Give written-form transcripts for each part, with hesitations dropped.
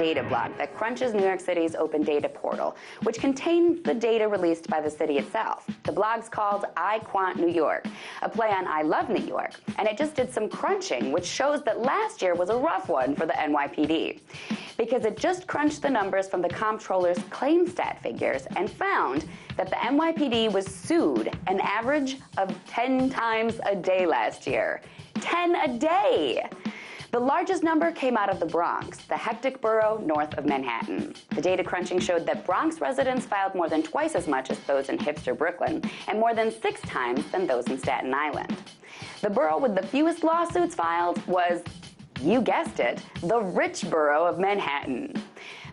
data blog that crunches New York City's open data portal, which contains the data released by the city itself. The blog's called I Quant New York, a play on I Love New York, and it just did some crunching, which shows that last year was a rough one for the NYPD, because it just crunched the numbers from the Comptroller's claim stat figures and found that the NYPD was sued an average of 10 times a day last year. 10 a day! The largest number came out of the Bronx, the hectic borough north of Manhattan. The data crunching showed that Bronx residents filed more than twice as much as those in hipster Brooklyn, and more than 6 times than those in Staten Island. The borough with the fewest lawsuits filed was, you guessed it, the rich borough of Manhattan.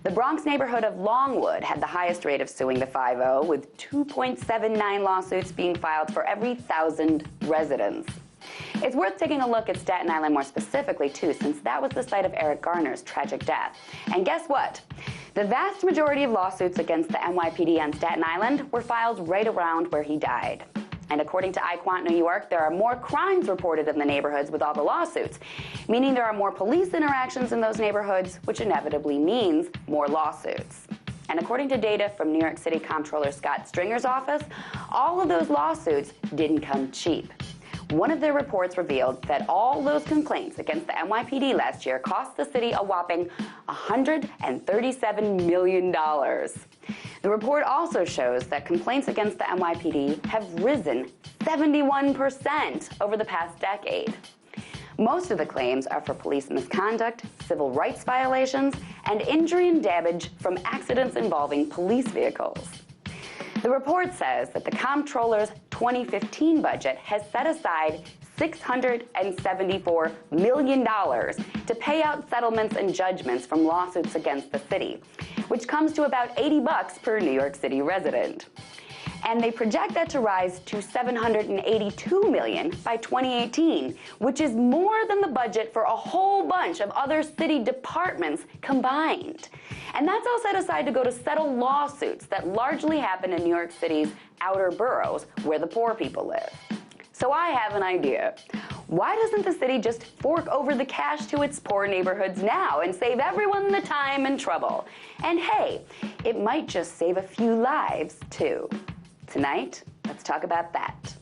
The Bronx neighborhood of Longwood had the highest rate of suing the 5-0, with 2.79 lawsuits being filed for every 1,000 residents. It's worth taking a look at Staten Island more specifically, too, since that was the site of Eric Garner's tragic death. And guess what? The vast majority of lawsuits against the NYPD on Staten Island were filed right around where he died. And according to iQuant New York, there are more crimes reported in the neighborhoods with all the lawsuits, meaning there are more police interactions in those neighborhoods, which inevitably means more lawsuits. And according to data from New York City Comptroller Scott Stringer's office, all of those lawsuits didn't come cheap. One of their reports revealed that all those complaints against the NYPD last year cost the city a whopping $137 million. The report also shows that complaints against the NYPD have risen 71% over the past decade. Most of the claims are for police misconduct, civil rights violations, and injury and damage from accidents involving police vehicles. The report says that the Comptroller's 2015 budget has set aside $674 million to pay out settlements and judgments from lawsuits against the city, which comes to about $80 per New York City resident. And they project that to rise to $782 million by 2018, which is more than the budget for a whole bunch of other city departments combined. And that's all set aside to go to settle lawsuits that largely happen in New York City's outer boroughs where the poor people live. So I have an idea. Why doesn't the city just fork over the cash to its poor neighborhoods now and save everyone the time and trouble? And hey, it might just save a few lives, too. Tonight, let's talk about that.